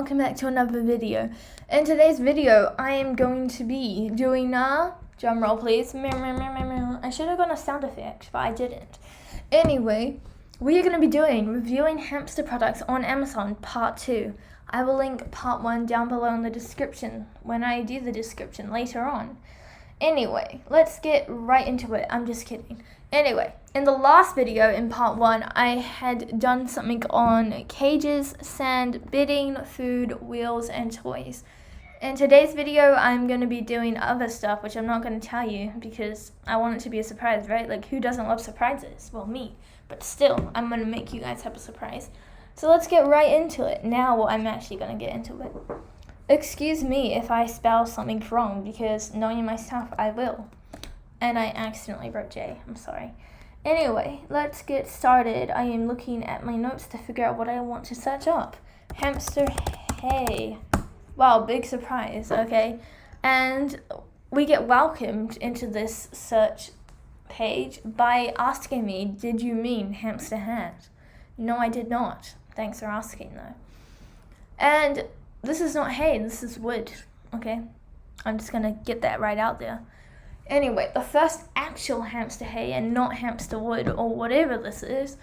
welcome back to another video. In today's video, I am going to be doing a drum roll, please. I should have gone a sound effect, but I didn't. Anyway, we are going to be reviewing hamster products on Amazon part 2. I will link part 1 down below in the description when I do the description later on. Anyway, let's get right into it. I'm just kidding. Anyway, in the last video in part 1, I had done something on cages, sand, bedding, food, wheels, and toys. In today's video, I'm going to be doing other stuff, which I'm not going to tell you because I want it to be a surprise, right? Like, who doesn't love surprises? Well, me. But still, I'm going to make you guys have a surprise. So let's get right into it. Now I'm actually going to get into it. Excuse me if I spell something wrong, because knowing myself, I will. And I accidentally wrote J. I'm sorry. Anyway, let's get started. I am looking at my notes to figure out what I want to search up. Hamster Hay. Wow, big surprise, okay? And we get welcomed into this search page by asking me, did you mean hamster hat? No, I did not. Thanks for asking, though. And this is not hay, this is wood, okay? I'm just gonna get that right out there. Anyway, the first actual hamster hay and not hamster wood or whatever this is,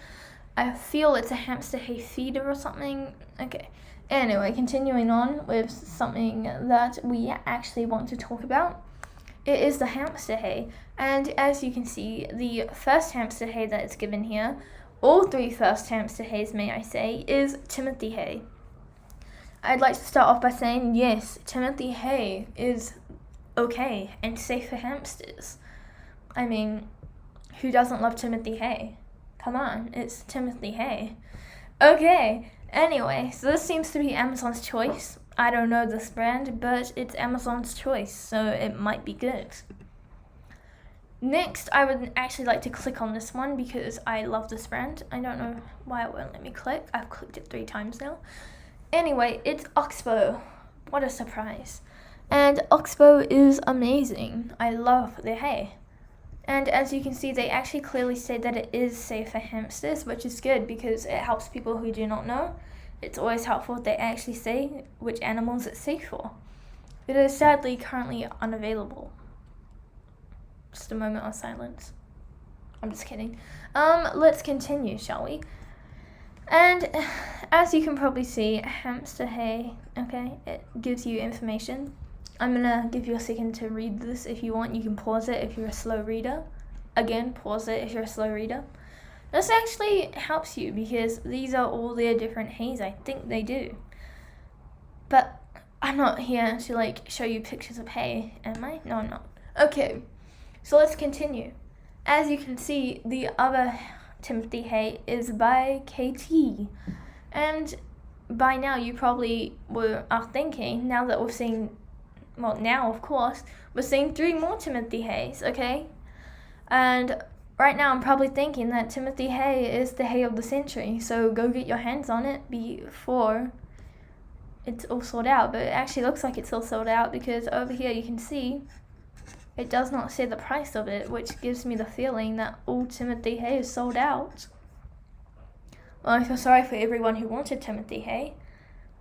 I feel it's a hamster hay feeder or something. Okay, anyway, continuing on with something that we actually want to talk about. It is the hamster hay, and as you can see, the first hamster hay that is given here, all 3 first hamster hays, may I say, is Timothy hay. I'd like to start off by saying, yes, Timothy hay is okay and safe for hamsters. I mean, who doesn't love Timothy hay? Come on, it's Timothy hay. Okay, anyway, so this seems to be Amazon's choice. I don't know this brand, but it's Amazon's choice, so it might be good. Next, I would actually like to click on this one because I love this brand. I don't know why it won't let me click. I've clicked it 3 times now. Anyway, it's Oxbow. What a surprise. And Oxbow is amazing. I love the hay. And as you can see, they actually clearly say that it is safe for hamsters, which is good because it helps people who do not know. It's always helpful if they actually say which animals it's safe for. It is sadly currently unavailable. Just a moment of silence. I'm just kidding. Let's continue, shall we? And as you can probably see, hamster hay, okay, it gives you information. I'm gonna give you a second to read this if you want. You can pause it if you're a slow reader. Again, pause it if you're a slow reader. This actually helps you because these are all their different hays. I think they do. But I'm not here to like show you pictures of hay, am I? No, I'm not. Okay, so let's continue. As you can see, the other Timothy hay is by KT. And by now you probably are thinking, now that we're seeing, well, now of course, we're seeing 3 more Timothy hays, okay? And right now I'm probably thinking that Timothy hay is the hay of the century, so go get your hands on it before it's all sold out. But it actually looks like it's all sold out because over here you can see it does not say the price of it, which gives me the feeling that all Timothy hay is sold out. Well, I feel sorry for everyone who wanted Timothy hay.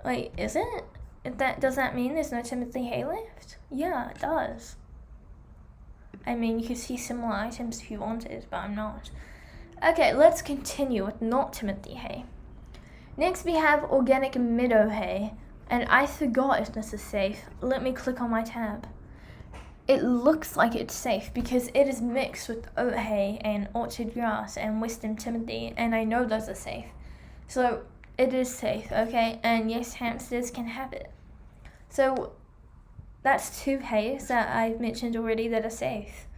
Wait, is it? Does that mean there's no Timothy hay left? Yeah, it does. I mean, you could see similar items if you wanted, but I'm not. Okay, let's continue with not Timothy hay. Next we have organic meadow hay, and I forgot if this is safe. Let me click on my tab. It looks like it's safe because it is mixed with oat hay and orchard grass and Western Timothy, and I know those are safe. So it is safe, okay? And yes, hamsters can have it. So that's 2 hays that I've mentioned already that are safe.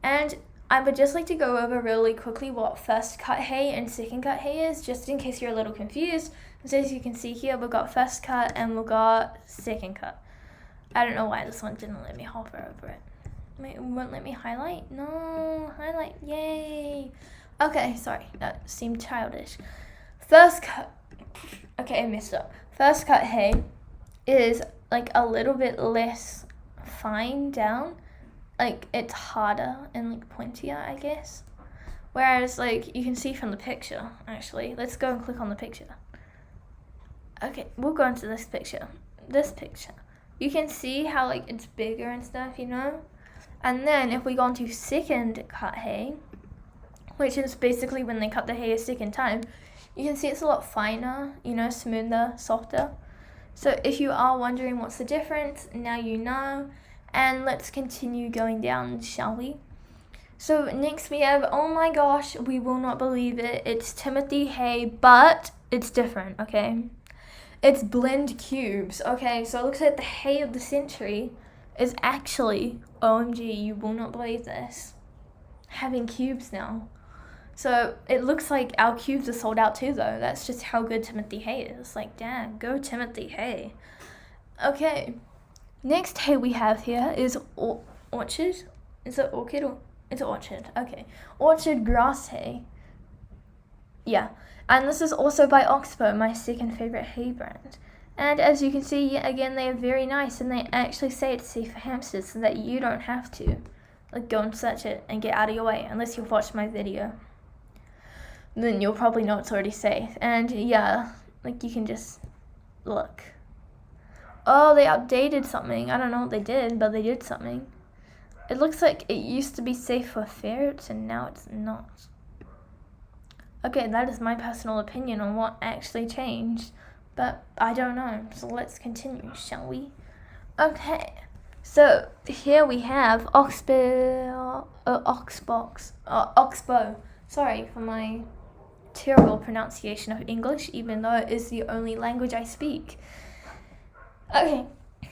And I would just like to go over really quickly what first cut hay and second cut hay is, just in case you're a little confused. So as you can see here, we've got first cut and we've got second cut. I don't know why this one didn't let me hover over it. Wait, it won't let me highlight? No, highlight, yay. Okay, sorry, that seemed childish. First cut, okay, I messed up. First cut hay is like a little bit less fine down. Like it's harder and like pointier, I guess. Whereas like you can see from the picture, actually. Let's go and click on the picture. Okay, we'll go into this picture. This picture. You can see how like it's bigger and stuff, you know? And then if we go into second cut hay, which is basically when they cut the hay a second time, you can see it's a lot finer, you know, smoother, softer. So if you are wondering what's the difference, now you know. And let's continue going down, shall we? So next we have, oh my gosh, we will not believe it. It's Timothy Hay, but it's different, okay? It's blend cubes. Okay, so it looks like the hay of the century is actually, OMG, you will not believe this, having cubes now. So it looks like our cubes are sold out too, though. That's just how good Timothy Hay is. Like, damn, go Timothy Hay. Okay, next hay we have here is orchid. Is it orchid or it's orchid? Okay, orchid grass hay. Yeah, and this is also by Oxbow, my second favorite hay brand. And as you can see, yet again, they are very nice, and they actually say it's safe for hamsters so that you don't have to like go and search it and get out of your way unless you've watched my video. Then you'll probably know it's already safe. And yeah, like you can just look. Oh, they updated something. I don't know what they did, but they did something. It looks like it used to be safe for ferrets and now it's not. Okay, that is my personal opinion on what actually changed, but I don't know. So let's continue, shall we? Okay, so here we have Oxbow. Sorry for my terrible pronunciation of English, even though it is the only language I speak. Okay,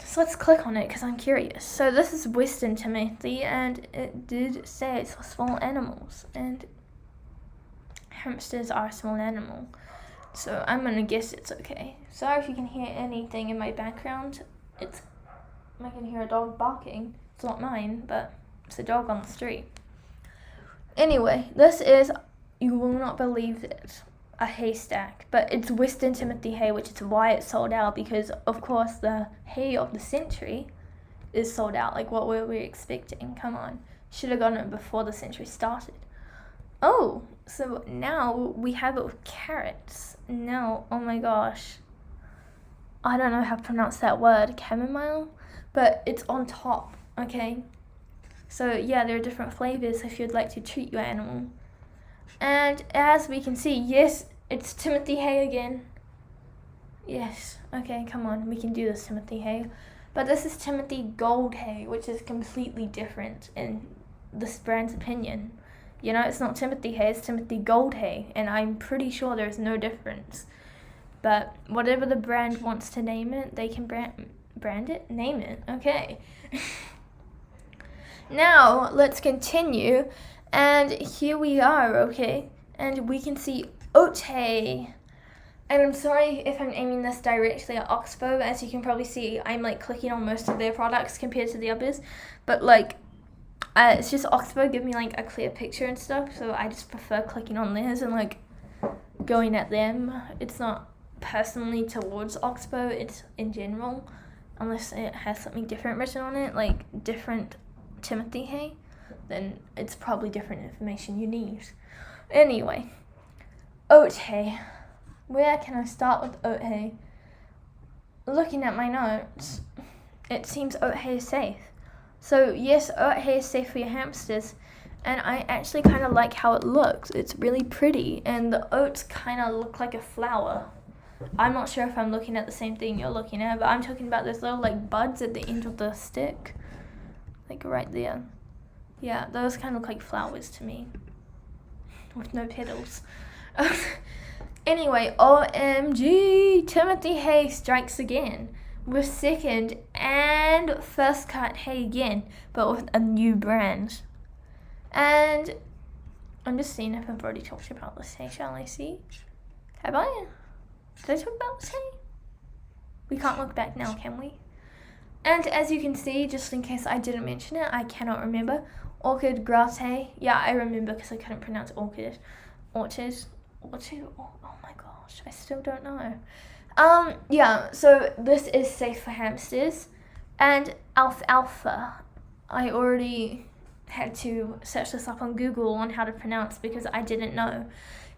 so let's click on it because I'm curious. So this is Western Timothy, and it did say it's for small animals, and hamsters are a small animal, so I'm gonna guess it's okay. Sorry if you can hear anything in my background. I can hear a dog barking. It's not mine, but it's a dog on the street. Anyway, this is, you will not believe it, a haystack, but it's Western Timothy hay, which is why it's sold out, because of course the hay of the century is sold out. Like, what were we expecting? Come on, should have gotten it before the century started. Oh, so now we have it with carrots. Now, oh my gosh, I don't know how to pronounce that word, chamomile, but it's on top, okay? So yeah, there are different flavors if you'd like to treat your animal. And as we can see, yes, it's Timothy Hay again. Yes, okay, come on, we can do this, Timothy Hay. But this is Timothy Gold Hay, which is completely different in this brand's opinion. You know, it's not Timothy Hay, it's Timothy Gold Hay, and I'm pretty sure there's no difference. But whatever the brand wants to name it, they can brand it? Name it, okay. Now, let's continue. And here we are, okay? And we can see oat hay. And I'm sorry if I'm aiming this directly at Oxbow. As you can probably see, I'm like clicking on most of their products compared to the others. But like, it's just Oxbow give me like a clear picture and stuff. So I just prefer clicking on theirs and like going at them. It's not personally towards Oxbow, it's in general. Unless it has something different written on it, like different Timothy hay, then it's probably different information you need. Anyway, oat hay. Where can I start with oat hay? Looking at my notes, it seems oat hay is safe. So yes, oat hay is safe for your hamsters, and I actually kind of like how it looks. It's really pretty, and the oats kind of look like a flower. I'm not sure if I'm looking at the same thing you're looking at, but I'm talking about those little like buds at the end of the stick, like right there. Yeah, those kind of look like flowers to me, with no petals. Anyway, OMG, Timothy Hay strikes again with second and first cut hay again, but with a new brand. And I'm just seeing if I've already talked about this hay, shall I see? Have I? Did I talk about this hay? We can't look back now, can we? And as you can see, just in case I didn't mention it, I cannot remember. Orchid grass hay. Yeah, I remember because I couldn't pronounce orchid. Orchid. Oh my gosh, I still don't know. Yeah, so this is safe for hamsters. And alfalfa. I already had to search this up on Google on how to pronounce because I didn't know.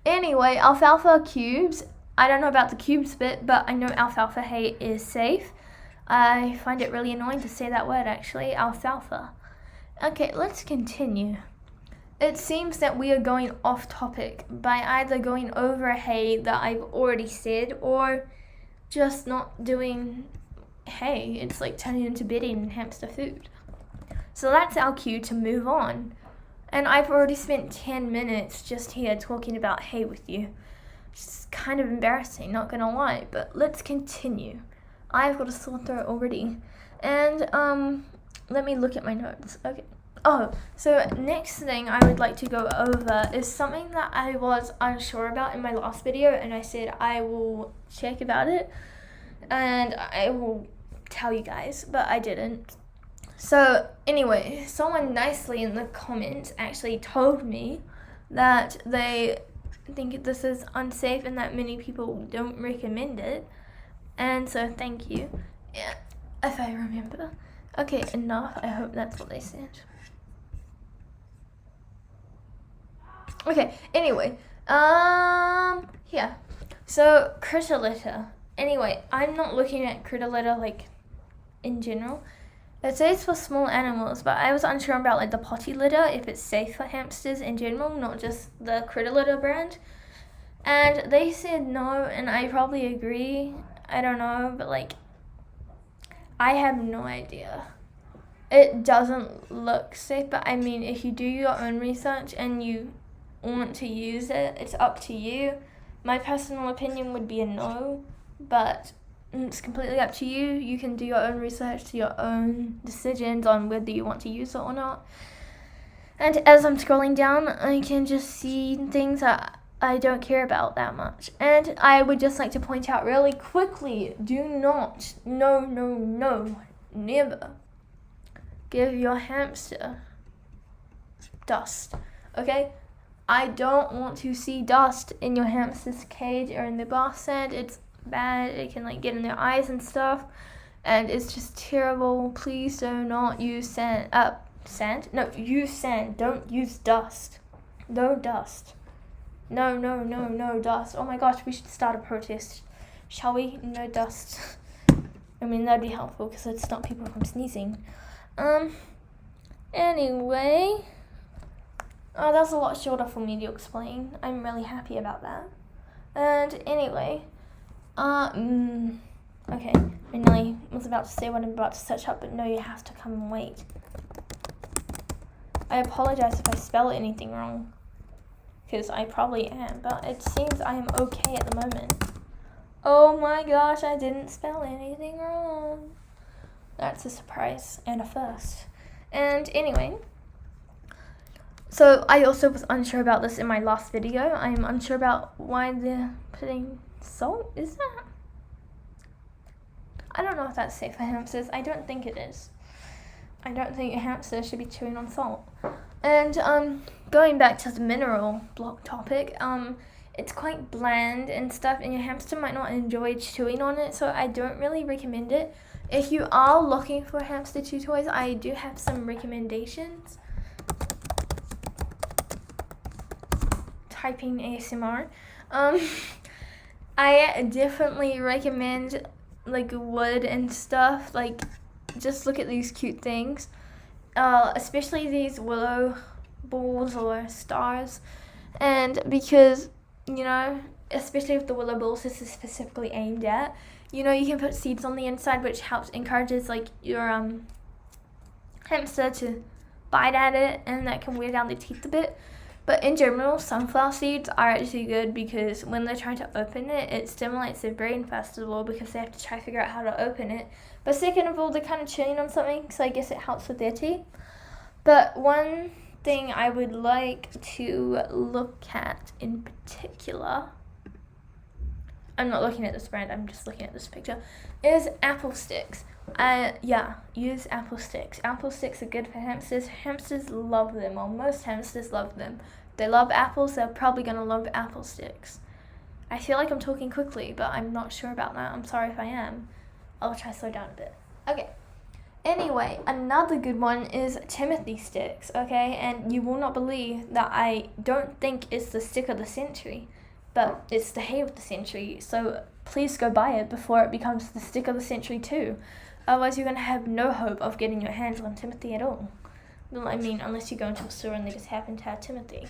Anyway, alfalfa cubes I don't know about the cubes bit, but I know alfalfa hay is safe. I find it really annoying to say that word, actually, alfalfa. Okay, let's continue. It seems that we are going off topic by either going over hay that I've already said or just not doing hay. It's like turning into bedding and hamster food. So that's our cue to move on. And I've already spent 10 minutes just here talking about hay with you. It's kind of embarrassing, not gonna lie, but let's continue. I've got a sore throat already. And let me look at my notes. Okay. Oh, so next thing I would like to go over is something that I was unsure about in my last video, and I said I will check about it and I will tell you guys, but I didn't. So anyway, someone nicely in the comments actually told me that they think this is unsafe and that many people don't recommend it, and so thank you. Yeah, if I remember. Okay, enough. I hope that's what they said. Okay, anyway, yeah, so critter litter. Anyway, I'm not looking at critter litter, like, in general. It says for small animals, but I was unsure about, like, the potty litter, if it's safe for hamsters in general, not just the critter litter brand. And they said no, and I probably agree. I don't know, but, like, I have no idea. It doesn't look safe, but I mean, if you do your own research and you want to use it, it's up to you. My personal opinion would be a no, but it's completely up to you. You can do your own research, to your own decisions on whether you want to use it or not. And as I'm scrolling down, I can just see things that I don't care about that much. And I would just like to point out really quickly, do not, no, never give your hamster dust, okay? I don't want to see dust in your hamster's cage or in the bath sand. It's bad. It can like get in their eyes and stuff, and it's just terrible. Please do not use sand. Sand? No, use sand. Don't use dust. No dust. No dust. Oh my gosh, we should start a protest, shall we? No dust. I mean, that'd be helpful because it'd stop people from sneezing. Anyway. Oh, that was a lot shorter for me to explain. I'm really happy about that. And anyway, okay, I nearly was about to say what I'm about to search up, but no, you have to come and wait. I apologize if I spell anything wrong, because I probably am, but it seems I am okay at the moment. Oh my gosh, I didn't spell anything wrong. That's a surprise and a first. And anyway, so I also was unsure about this in my last video. I'm unsure about why they're putting salt. Is that? I don't know if that's safe for hamsters. I don't think it is. I don't think a hamster should be chewing on salt. And going back to the mineral block topic, it's quite bland and stuff, and your hamster might not enjoy chewing on it, so I don't really recommend it. If you are looking for hamster chew toys, I do have some recommendations. Typing ASMR. I definitely recommend like wood and stuff. Like, just look at these cute things, especially these willow balls or stars, and because, you know, especially with the willow balls, this is specifically aimed at, you know, you can put seeds on the inside, which encourages like your hamster to bite at it, and that can wear down the teeth a bit. But in general, sunflower seeds are actually good because when they're trying to open it, it stimulates their brain first of all because they have to try to figure out how to open it. But second of all, they're kind of chewing on something, so I guess it helps with their teeth. But one thing I would like to look at in particular, I'm not looking at this brand, I'm just looking at this picture, is apple sticks. Yeah, use apple sticks. Apple sticks are good for hamsters. Hamsters love them, or most hamsters love them. If they love apples, they're probably going to love apple sticks. I feel like I'm talking quickly, but I'm not sure about that. I'm sorry if I am. I'll try to slow down a bit. Okay. Anyway, another good one is Timothy sticks, okay? And you will not believe that I don't think it's the stick of the century, but it's the hay of the century, so please go buy it before it becomes the stick of the century too. Otherwise, you're going to have no hope of getting your hands on Timothy at all. I mean, unless you go into a store and they just happen to have Timothy.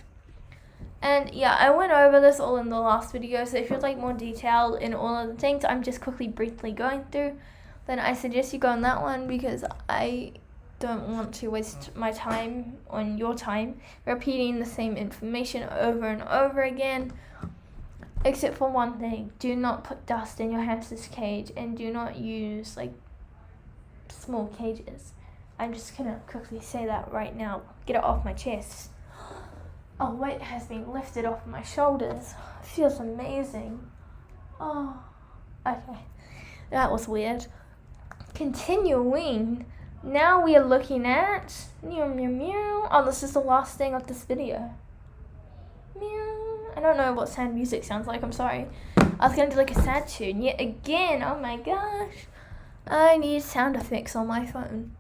And yeah, I went over this all in the last video, so if you'd like more detail in all of the things I'm just briefly going through, then I suggest you go on that one, because I don't want to waste my time on your time repeating the same information over and over again. Except for one thing: do not put dust in your hamster's cage, and do not use like small cages. I'm just gonna quickly say that right now. Get it off my chest. A weight has been lifted off my shoulders. It feels amazing. Oh, okay. That was weird. Continuing. Now we are looking at meow meow meow. Oh, this is the last thing of this video. Meow. I don't know what sad music sounds like. I'm sorry. I was gonna do like a sad tune yet again. Oh my gosh. I need sound effects on my phone.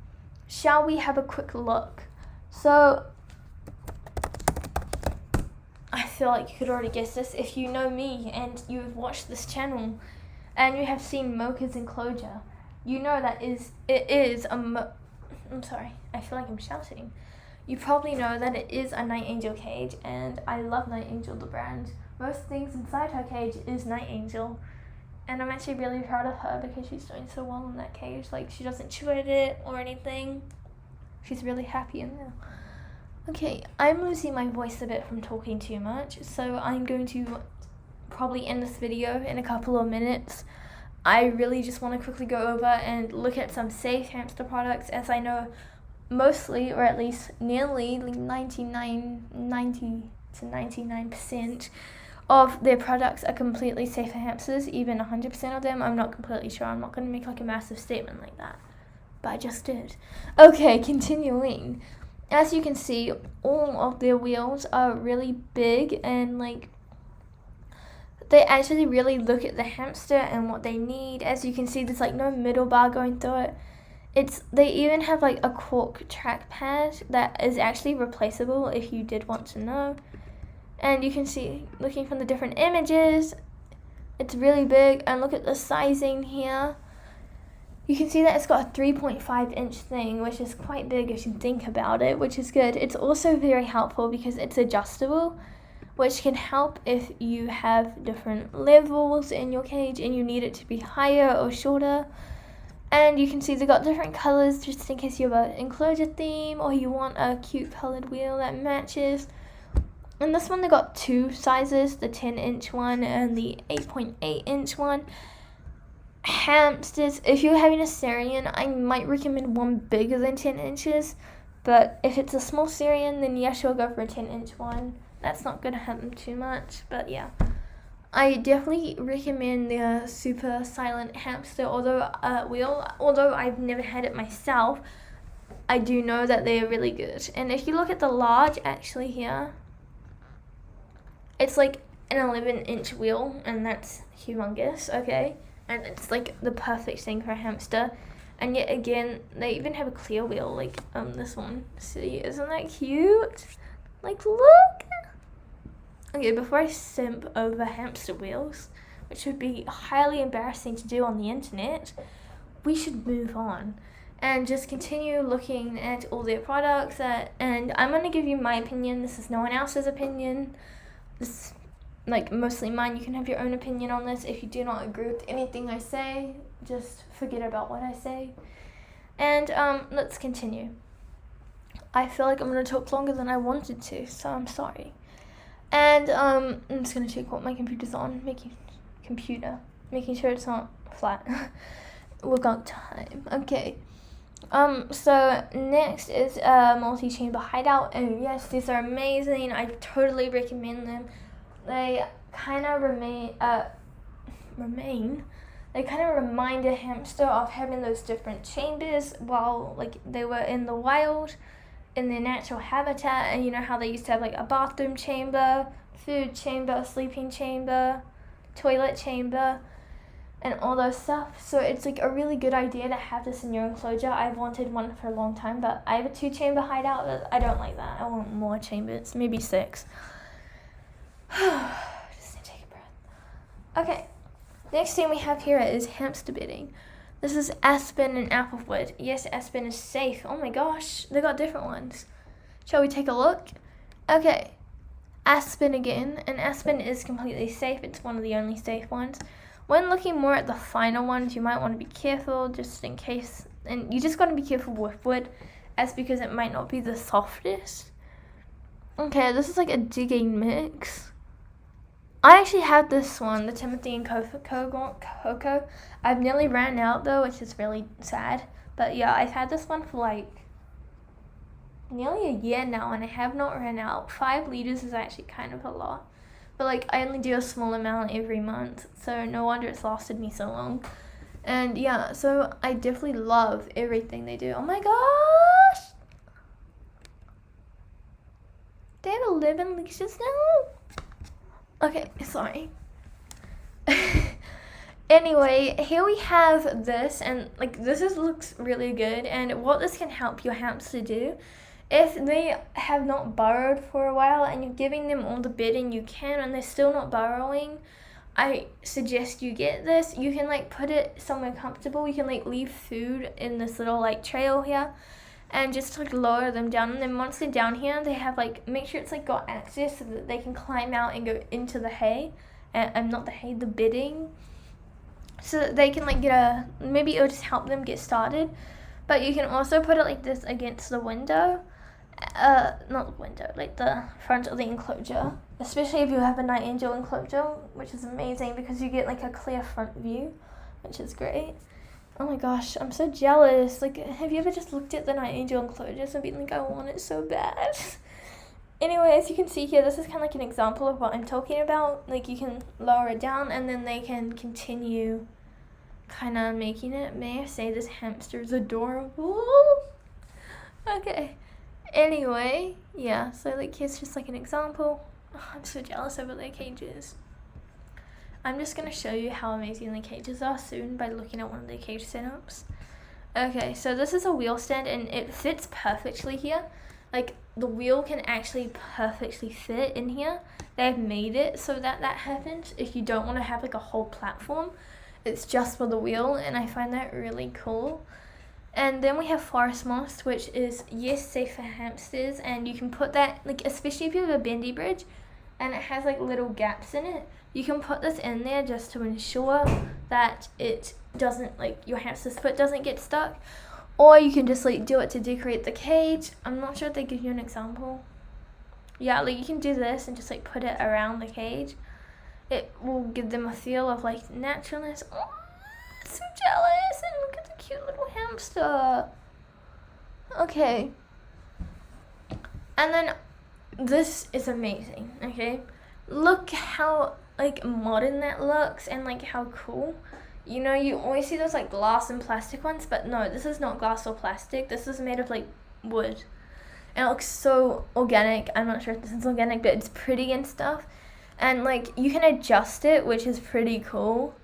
Shall we have a quick look? So, I feel like you could already guess this if you know me and you have watched this channel and you have seen Mocha's enclosure. You know that it is a I'm sorry, I feel like I'm shouting. You probably know that it is a Night Angel cage, and I love Night Angel, the brand. Most things inside her cage is Night Angel, and I'm actually really proud of her because she's doing so well in that cage. Like, she doesn't chew at it or anything. She's really happy in there. Okay, I'm losing my voice a bit from talking too much, so I'm going to probably end this video in a couple of minutes. I really just want to quickly go over and look at some safe hamster products, as I know mostly, or at least nearly 90 to 99% of their products are completely safe for hamsters. Even 100% of them, I'm not completely sure. I'm not going to make like a massive statement like that, but I just did. Okay, continuing. As you can see, all of their wheels are really big, and like they actually really look at the hamster and what they need. As you can see, there's like no middle bar going through it. They even have like a Cork trackpad that is actually replaceable if you did want to know. And you can see, looking from the different images, it's really big. And look at the sizing here. You can see that it's got a 3.5 inch thing, which is quite big if you think about it, which is good. It's also very helpful because it's adjustable, which can help if you have different levels in your cage and you need it to be higher or shorter. And you can see they've got different colors just in case you have an enclosure theme or you want a cute colored wheel that matches. And this one, they got two sizes, the 10-inch one and the 8.8-inch one. Hamsters, if you're having a Syrian, I might recommend one bigger than 10 inches. But if it's a small Syrian, then yes, you'll go for a 10-inch one. That's not going to hurt them too much, but yeah. I definitely recommend the super silent hamster wheel. Although I've never had it myself, I do know that they're really good. And if you look at the large, actually here, it's like an 11-inch wheel, and that's humongous, okay? And it's like the perfect thing for a hamster. And yet again, they even have a clear wheel, like this one. See, isn't that cute? Like, look! Okay, before I simp over hamster wheels, which would be highly embarrassing to do on the internet, we should move on and just continue looking at all their products. And I'm going to give you my opinion. This is no one else's opinion. This is like mostly mine. You can have your own opinion on this. If you do not agree with anything I say, just forget about what I say. And let's continue. I feel like I'm going to talk longer than I wanted to, so I'm sorry. And I'm just going to check what my computer's on, making sure it's not flat. We've got time. Okay. So next is multi-chamber hideout, and yes, these are amazing. I totally recommend them. They kind of They kind of remind a hamster of having those different chambers while like they were in the wild, in their natural habitat. And you know how they used to have like a bathroom chamber, food chamber, sleeping chamber, toilet chamber, and all those stuff. So it's like a really good idea to have this in your enclosure. I've wanted one for a long time, but I have a 2-chamber hideout, but I don't like that. I want more chambers, maybe 6. Just need to take a breath. Okay, next thing we have here is hamster bedding. This is aspen and applewood. Yes, aspen is safe. Oh my gosh, they got different ones. Shall we take a look? Okay, aspen again, and aspen is completely safe. It's one of the only safe ones. When looking more at the final ones, you might want to be careful just in case, and you just got to be careful with wood, as because it might not be the softest. Okay, this is like a digging mix. I actually had this one, the Timothy and Cocoa. I've nearly ran out though, which is really sad. But yeah, I've had this one for like nearly a year now, and I have not ran out. 5 liters is actually kind of a lot. But like, I only do a small amount every month, so no wonder it's lasted me so long. And yeah, so I definitely love everything they do. Oh my gosh! They have 11 leashes now? Okay, sorry. Anyway, here we have this, and like this looks really good, and what this can help your hamster do, if they have not burrowed for a while and you're giving them all the bedding you can and they're still not burrowing, I suggest you get this. You can like put it somewhere comfortable. You can like leave food in this little like trail here and just like lower them down, and then once they're down here, they have like, make sure it's like got access so that they can climb out and go into the hay, and not the hay, the bedding, so that they can like get a, maybe it'll just help them get started. But you can also put it like this against the window, not the window, like the front of the enclosure, especially if you have a night angel enclosure, which is amazing because you get like a clear front view, which is great. Oh my gosh, I'm so jealous. Like, have you ever just looked at the night angel enclosures and been like, I want it so bad? Anyway, as you can see here, this is kind of like an example of what I'm talking about. Like, you can lower it down and then they can continue kind of making it. May I say this hamster is adorable? Okay. Anyway, yeah, so like here's just like an example. Oh, I'm so jealous over their cages. I'm just going to show you how amazing the cages are soon by looking at one of their cage setups. Okay, so this is a wheel stand and it fits perfectly here. Like, the wheel can actually perfectly fit in here. They've made it so that that happens if you don't want to have like a whole platform. It's just for the wheel, and I find that really cool. And then we have forest moss, which is, yes, safe for hamsters, and you can put that, like, especially if you have a bendy bridge and it has like little gaps in it, you can put this in there just to ensure that it doesn't, like, your hamster's foot doesn't get stuck. Or you can just like do it to decorate the cage. I'm not sure if they give you an example. Yeah, like you can do this and just like put it around the cage. It will give them a feel of like naturalness. Oh, I'm so jealous, and look at the cute little hamster. Okay. And then this is amazing, okay? Look how like modern that looks and like how cool. You know, you always see those like glass and plastic ones, but no, this is not glass or plastic. This is made of like wood. And it looks so organic. I'm not sure if this is organic, but it's pretty and stuff. And like you can adjust it, which is pretty cool.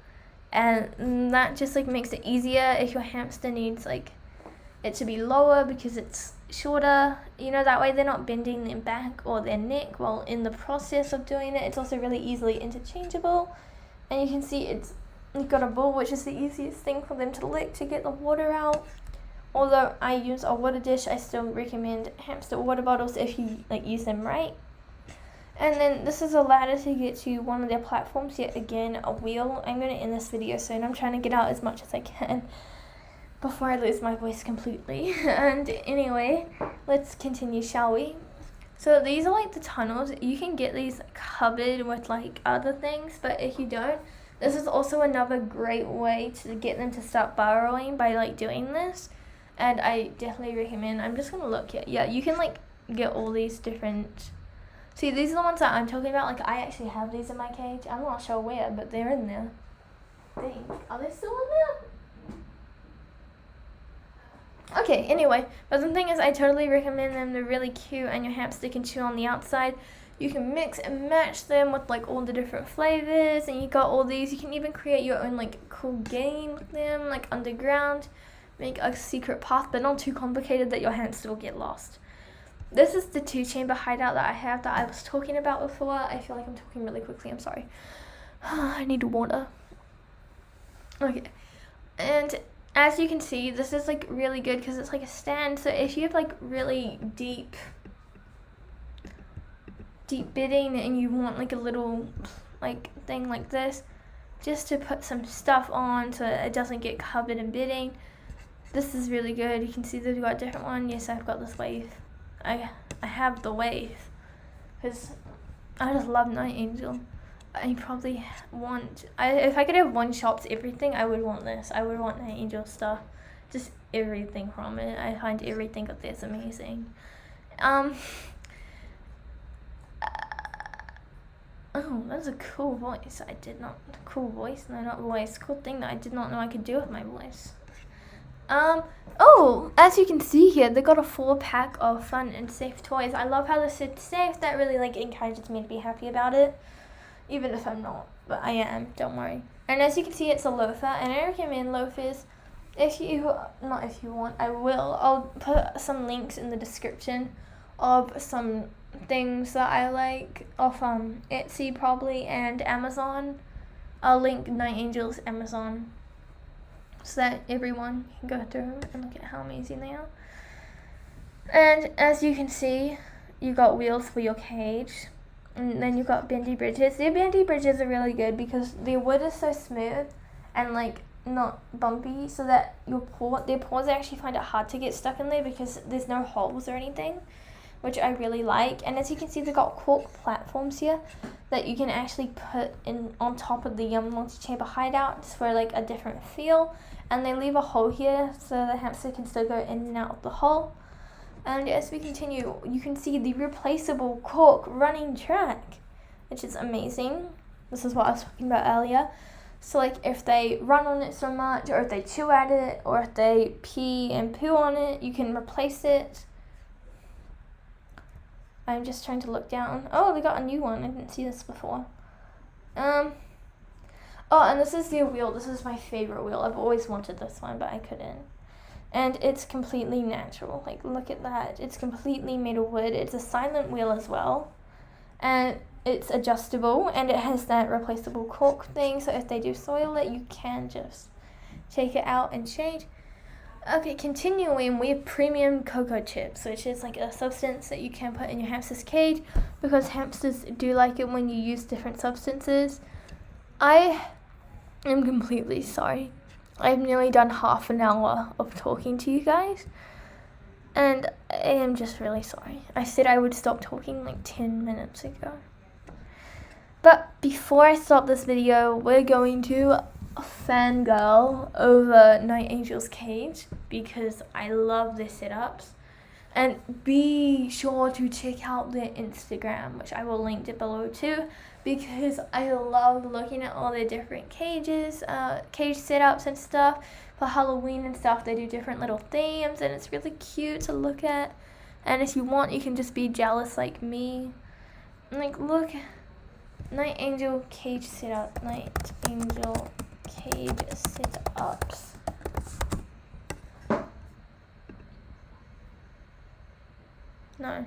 And that just like makes it easier if your hamster needs like it to be lower because it's shorter. You know, that way they're not bending their back or their neck while in the process of doing it. It's also really easily interchangeable. And you can see you've got a bowl, which is the easiest thing for them to lick to get the water out. Although I use a water dish, I still recommend hamster water bottles if you like use them right. And then this is a ladder to get to one of their platforms. Yet again, a wheel. I'm going to end this video soon. I'm trying to get out as much as I can before I lose my voice completely. And anyway, let's continue, shall we? So these are like the tunnels. You can get these covered with like other things, but if you don't, this is also another great way to get them to start burrowing by like doing this. And I definitely recommend, I'm just going to look here. Yeah, you can like get all these different, see, these are the ones that I'm talking about. Like, I actually have these in my cage. I'm not sure where, but they're in there. Are they still in there? Okay, anyway, but the thing is, I totally recommend them. They're really cute, and your hamster can chew on the outside. You can mix and match them with like all the different flavors, and you got all these. You can even create your own like cool game with them, like underground. Make a secret path, but not too complicated that your hamster will get lost. This is the Chamber Hideout that I have that I was talking about before. I feel like I'm talking really quickly, I'm sorry. I need water. Okay, and as you can see, this is like really good because it's like a stand. So if you have like really deep bedding and you want like a little like thing like this, just to put some stuff on so it doesn't get covered in bedding, this is really good. You can see they've got a different one. Yes, I've got this wave. I have the wave because I just love Night Angel. I probably want, if I could have one shop's everything, I would want this. I would want Night Angel stuff, just everything from it. I find everything of this amazing. Oh, that's a cool voice. Cool thing that I did not know I could do with my voice. Oh, as you can see here, they got a 4-pack of fun and safe toys. I love how this said safe. That really like encourages me to be happy about it, even if I'm not, but I am, don't worry. And as you can see, it's a loafer, and I recommend loafers. I'll put some links in the description of some things that I like off Etsy probably and Amazon. I'll link Night Angel's Amazon so that everyone can go through and look at how amazing they are. And as you can see, you got wheels for your cage, and then you've got Bendy Bridges. The Bendy Bridges are really good because the wood is so smooth and like not bumpy, so that their paws actually find it hard to get stuck in there because there's no holes or anything, which I really like. And as you can see, they've got Cork platforms here that you can actually put in on top of the Chamber Hideout for like a different feel. And they leave a hole here so the hamster can still go in and out of the hole. And as we continue, you can see the replaceable Cork running track, which is amazing. This is what I was talking about earlier. So like if they run on it so much, or if they chew at it, or if they pee and poo on it, you can replace it. I'm just trying to look down. Oh, they got a new one. I didn't see this before. Oh, and this is their wheel. This is my favorite wheel. I've always wanted this one, but I couldn't. And it's completely natural. Like, look at that. It's completely made of wood. It's a silent wheel as well. And it's adjustable, and it has that replaceable Cork thing. So if they do soil it, you can just take it out and change. Okay, continuing, we have premium cocoa chips, which is like a substance that you can put in your hamster's cage because hamsters do like it when you use different substances. I am completely sorry. I've nearly done half an hour of talking to you guys, and I am just really sorry. I said I would stop talking like 10 minutes ago. But before I stop this video, we're going to fangirl over Night Angel's cage because I love their setups. And be sure to check out their Instagram, which I will link it below too, because I love looking at all their different cages, cage setups and stuff. For Halloween and stuff, they do different little themes, and it's really cute to look at. And if you want, you can just be jealous like me. Like, look, Night Angel cage setup, Night Angel cage setups. No.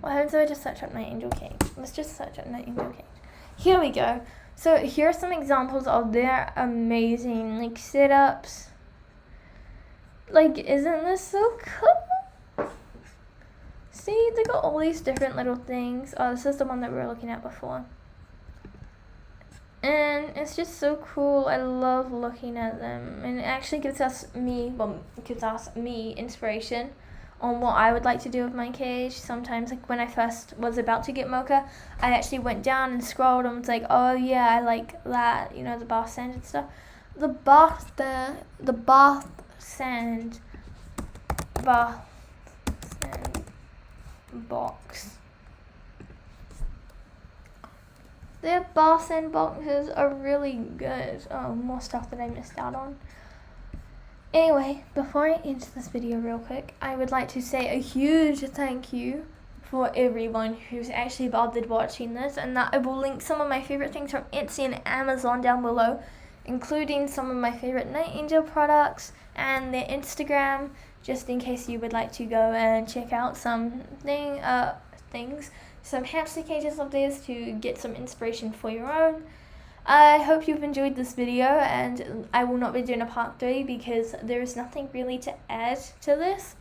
What happens if I just search up Night Angel cage? Let's just search up Night Angel cage. Here we go. So here are some examples of their amazing like setups. Like, isn't this so cool? See, they got all these different little things. Oh, this is the one that we were looking at before. And it's just so cool. I love looking at them. And it actually gives me inspiration on what I would like to do with my cage. Sometimes, like when I first was about to get Mocha, I actually went down and scrolled and was like, oh yeah, I like that, you know, the bath sand and stuff. The bath sand box. Their bath sand boxes are really good. Oh, more stuff that I missed out on. Anyway, before I end this video real quick, I would like to say a huge thank you for everyone who's actually bothered watching this, and that I will link some of my favorite things from Etsy and Amazon down below, including some of my favorite Night Angel products and their Instagram, just in case you would like to go and check out some hamster cages of theirs to get some inspiration for your own. I hope you've enjoyed this video, and I will not be doing a part 3 because there is nothing really to add to this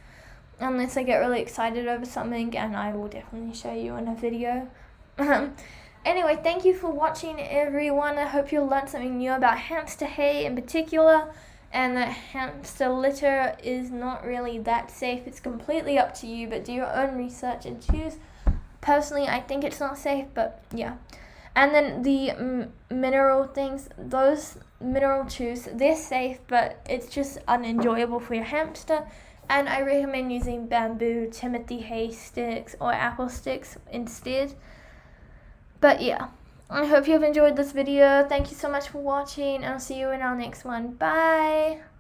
unless I get really excited over something, and I will definitely show you in a video. Anyway, thank you for watching, everyone. I hope you learned something new about hamster hay in particular, and that hamster litter is not really that safe. It's completely up to you, but do your own research and choose. Personally, I think it's not safe, but yeah. And then the mineral things, those mineral chews, they're safe, but it's just unenjoyable for your hamster. And I recommend using bamboo, Timothy hay sticks, or apple sticks instead. But yeah, I hope you've enjoyed this video. Thank you so much for watching. I'll see you in our next one. Bye!